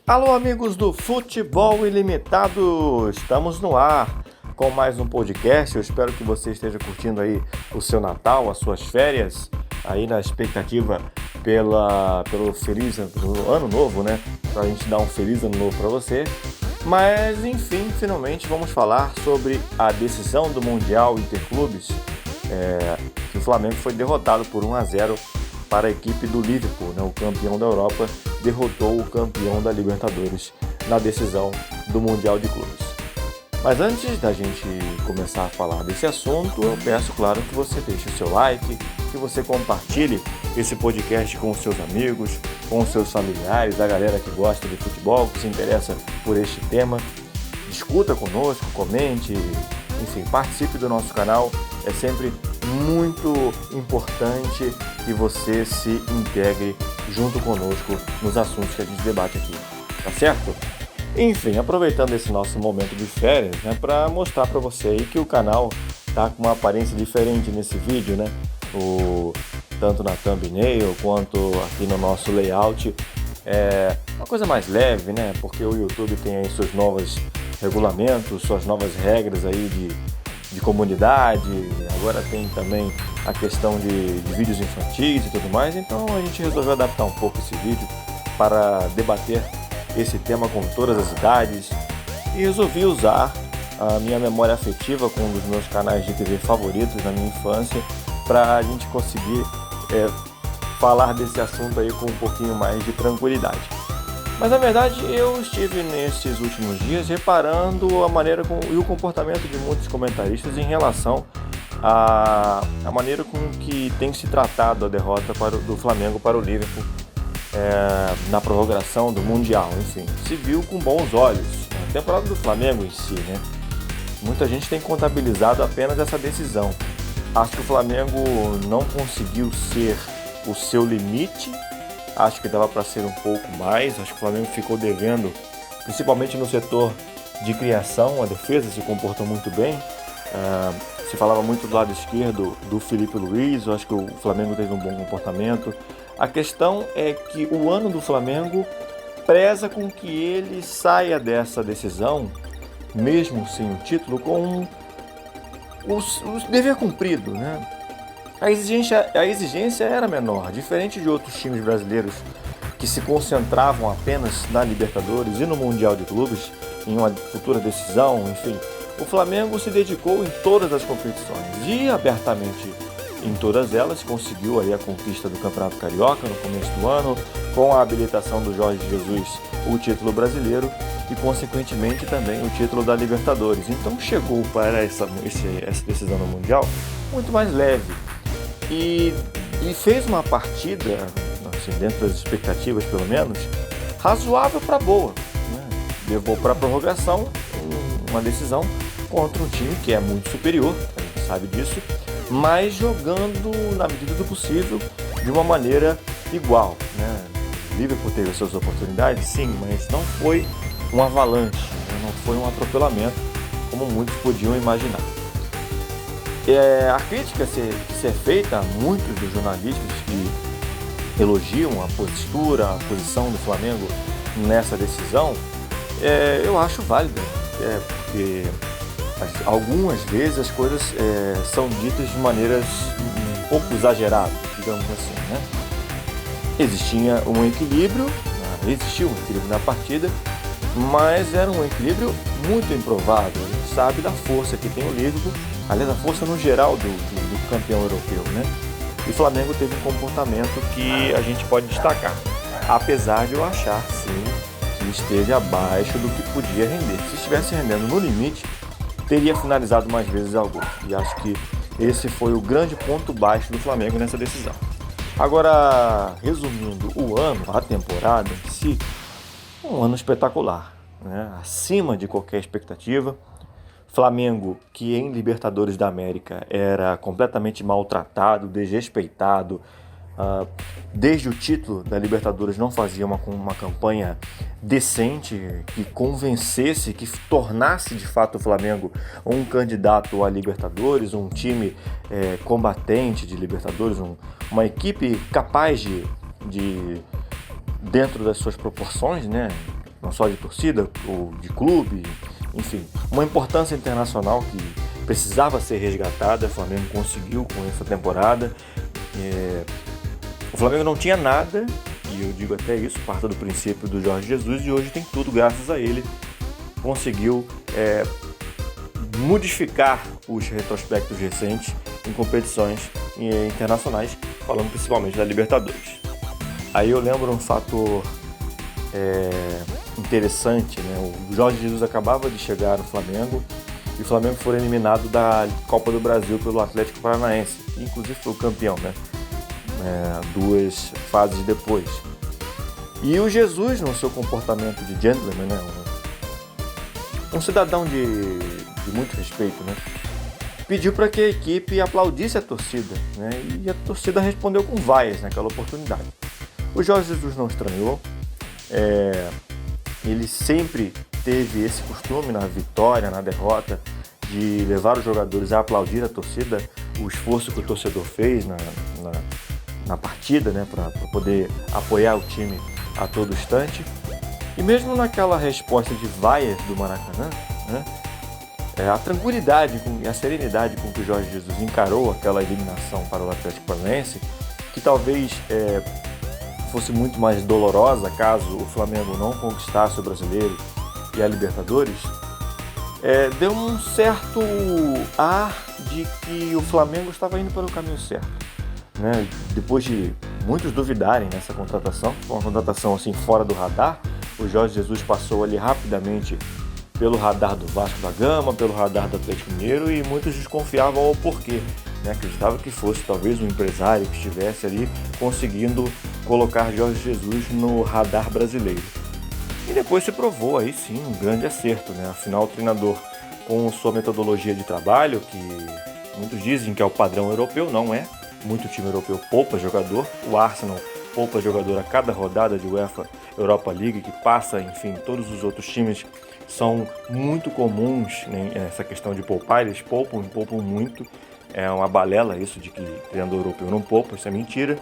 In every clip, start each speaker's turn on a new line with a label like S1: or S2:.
S1: Alô, amigos do Futebol Ilimitado! Estamos no ar com mais um podcast. Eu espero que você esteja curtindo aí o seu Natal, as suas férias, aí na expectativa pelo feliz ano novo, né? Pra gente dar um feliz ano novo para você. Mas, enfim, finalmente vamos falar sobre a decisão do Mundial Interclubes, que o Flamengo foi derrotado por 1-0 para a equipe do Liverpool, né? O campeão da Europa derrotou o campeão da Libertadores na decisão do Mundial de Clubes. Mas antes da gente começar a falar desse assunto, eu peço, claro, que você deixe o seu like, que você compartilhe esse podcast com os seus amigos, com os seus familiares, a galera que gosta de futebol, que se interessa por este tema. Discuta conosco, comente, enfim, participe do nosso canal. É sempre muito importante que você se integre junto conosco nos assuntos que a gente debate aqui, tá certo? Enfim, aproveitando esse nosso momento de férias, né, para mostrar para você aí que o canal tá com uma aparência diferente nesse vídeo, né? Tanto na thumbnail quanto aqui no nosso layout. É uma coisa mais leve, né? Porque o YouTube tem aí seus novos regulamentos, suas novas regras aí de comunidade, agora tem também a questão de vídeos infantis e tudo mais, então a gente resolveu adaptar um pouco esse vídeo para debater esse tema com todas as idades e resolvi usar a minha memória afetiva com um dos meus canais de TV favoritos na minha infância para a gente conseguir falar desse assunto aí com um pouquinho mais de tranquilidade. Mas na verdade eu estive nesses últimos dias reparando a maneira e o comportamento de muitos comentaristas em relação à maneira com que tem se tratado a derrota do Flamengo para o Liverpool na prorrogação do Mundial. Enfim, se viu com bons olhos a temporada do Flamengo em si, né? Muita gente tem contabilizado apenas essa decisão. Acho que o Flamengo não conseguiu ser o seu limite. Acho que dava para ser um pouco mais. Acho que o Flamengo ficou devendo, principalmente no setor de criação. A defesa se comportou muito bem. Se falava muito do lado esquerdo do Felipe Luiz. Eu acho que o Flamengo teve um bom comportamento. A questão é que o ano do Flamengo preza com que ele saia dessa decisão, mesmo sem o título, com o dever cumprido, né? A exigência era menor, diferente de outros times brasileiros que se concentravam apenas na Libertadores e no Mundial de Clubes, em uma futura decisão, enfim. O Flamengo se dedicou em todas as competições e abertamente em todas elas conseguiu aí a conquista do Campeonato Carioca no começo do ano, com a habilitação do Jorge Jesus, o título brasileiro e consequentemente também o título da Libertadores. Então chegou para essa decisão no Mundial muito mais leve. E fez uma partida, assim, dentro das expectativas pelo menos, razoável para boa, né? Levou para a prorrogação uma decisão contra um time que é muito superior, a gente sabe disso, mas jogando na medida do possível de uma maneira igual, né? O Liverpool teve suas oportunidades, sim, mas não foi um avalanche, né? Não foi um atropelamento como muitos podiam imaginar. A crítica que se é feita a muitos dos jornalistas que elogiam a postura, a posição do Flamengo nessa decisão, eu acho válida, porque algumas vezes as coisas são ditas de maneiras um pouco exageradas, digamos assim, né? Existiu um equilíbrio na partida, mas era um equilíbrio muito improvável. A gente sabe da força que tem o Liverpool, aliás, a força no geral do campeão europeu, né? E o Flamengo teve um comportamento que a gente pode destacar, apesar de eu achar, sim, que esteve abaixo do que podia render. Se estivesse rendendo no limite, teria finalizado mais vezes ao gol. E acho que esse foi o grande ponto baixo do Flamengo nessa decisão. Agora, resumindo o ano, a temporada em si, um ano espetacular, né? Acima de qualquer expectativa. Flamengo, que em Libertadores da América era completamente maltratado, desrespeitado, desde o título da Libertadores não fazia uma campanha decente, que convencesse, que tornasse de fato o Flamengo um candidato a Libertadores, um time combatente de Libertadores, uma equipe capaz de dentro das suas proporções, né? não só de torcida, ou de clube, enfim, uma importância internacional que precisava ser resgatada. O Flamengo conseguiu com essa temporada. O Flamengo não tinha nada, e eu digo até isso, parte do princípio do Jorge Jesus, e hoje tem tudo graças a ele. Conseguiu modificar os retrospectos recentes em competições internacionais, falando principalmente da Libertadores. Aí eu lembro um fator interessante, né? O Jorge Jesus acabava de chegar no Flamengo e o Flamengo foi eliminado da Copa do Brasil pelo Atlético Paranaense, que inclusive foi o campeão, né? 2 fases depois. E o Jesus, no seu comportamento de gentleman, né? Um cidadão de muito respeito, né? Pediu para que a equipe aplaudisse a torcida, né? E a torcida respondeu com vaias naquela oportunidade. O Jorge Jesus não estranhou, ele sempre teve esse costume na vitória, na derrota, de levar os jogadores a aplaudir a torcida, o esforço que o torcedor fez na partida, né? Para poder apoiar o time a todo instante. E mesmo naquela resposta de vaias do Maracanã, né? A tranquilidade e a serenidade com que o Jorge Jesus encarou aquela eliminação para o Atlético Paranaense, que talvez fosse muito mais dolorosa caso o Flamengo não conquistasse o Brasileiro e a Libertadores, deu um certo ar de que o Flamengo estava indo para o caminho certo, né? Depois de muitos duvidarem nessa contratação, uma contratação assim fora do radar, o Jorge Jesus passou ali rapidamente pelo radar do Vasco da Gama, pelo radar do Atlético Mineiro, e muitos desconfiavam o porquê, né? Acreditavam que fosse talvez um empresário que estivesse ali conseguindo colocar Jorge Jesus no radar brasileiro. E depois se provou aí sim um grande acerto, né? Afinal, o treinador, com sua metodologia de trabalho, que muitos dizem que é o padrão europeu, não é. Muito time europeu poupa jogador. O Arsenal poupa jogador a cada rodada de UEFA Europa League, que passa, enfim, todos os outros times são muito comuns, né, essa questão de poupar. Eles poupam e poupam muito. É uma balela isso de que treinador europeu não poupa, isso é mentira.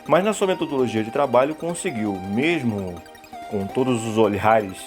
S1: Mas na sua metodologia de trabalho conseguiu, mesmo com todos os olhares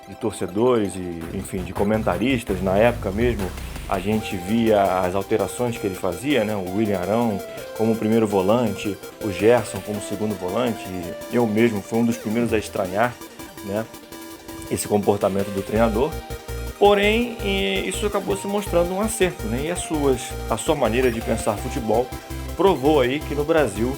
S1: de torcedores e, enfim, de comentaristas, na época mesmo, a gente via as alterações que ele fazia, né? O William Arão como primeiro volante, o Gerson como segundo volante. Eu mesmo fui um dos primeiros a estranhar, né, esse comportamento do treinador. Porém, isso acabou se mostrando um acerto, né? E a sua maneira de pensar futebol provou aí que no Brasil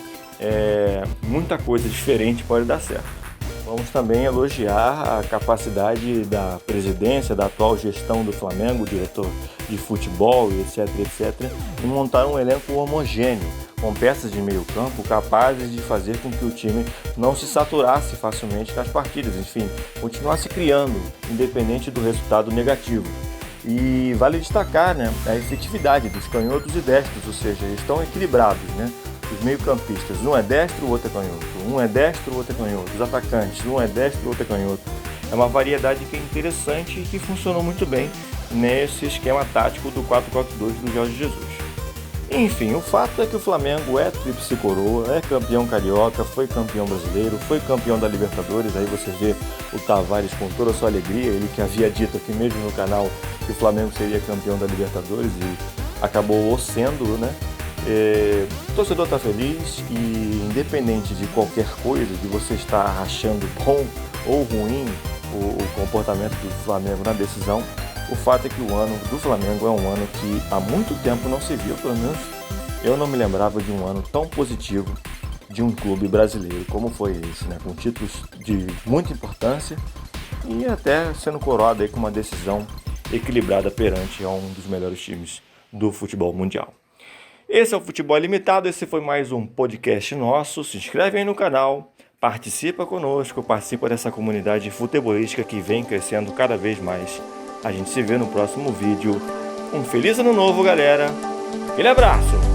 S1: muita coisa diferente pode dar certo. Vamos também elogiar a capacidade da presidência, da atual gestão do Flamengo, diretor de futebol e etc, em montar um elenco homogêneo, com peças de meio campo capazes de fazer com que o time não se saturasse facilmente nas partidas, enfim, continuasse criando, independente do resultado negativo. E vale destacar, né, a efetividade dos canhotos e destros, ou seja, eles estão equilibrados, né? Os meio-campistas, um é destro, o outro é canhoto. Um é destro, o outro é canhoto. Os atacantes, um é destro, o outro é canhoto. É uma variedade que é interessante e que funcionou muito bem nesse esquema tático do 4-4-2 do Jorge Jesus. Enfim, o fato é que o Flamengo é tríplice coroa, é campeão carioca, foi campeão brasileiro, foi campeão da Libertadores. Aí você vê o Tavares com toda a sua alegria, ele que havia dito aqui mesmo no canal que o Flamengo seria campeão da Libertadores e acabou sendo, né? O torcedor está feliz e, independente de qualquer coisa, de você estar achando bom ou ruim o comportamento do Flamengo na decisão, o fato é que o ano do Flamengo é um ano que há muito tempo não se viu, pelo menos eu não me lembrava de um ano tão positivo de um clube brasileiro como foi esse, né? Com títulos de muita importância e até sendo coroado aí com uma decisão equilibrada perante a um dos melhores times do futebol mundial. Esse é o Futebol Ilimitado, esse foi mais um podcast nosso. Se inscreve aí no canal, participa conosco, participa dessa comunidade futebolística que vem crescendo cada vez mais. A gente se vê no próximo vídeo. Um feliz ano novo, galera. Aquele abraço!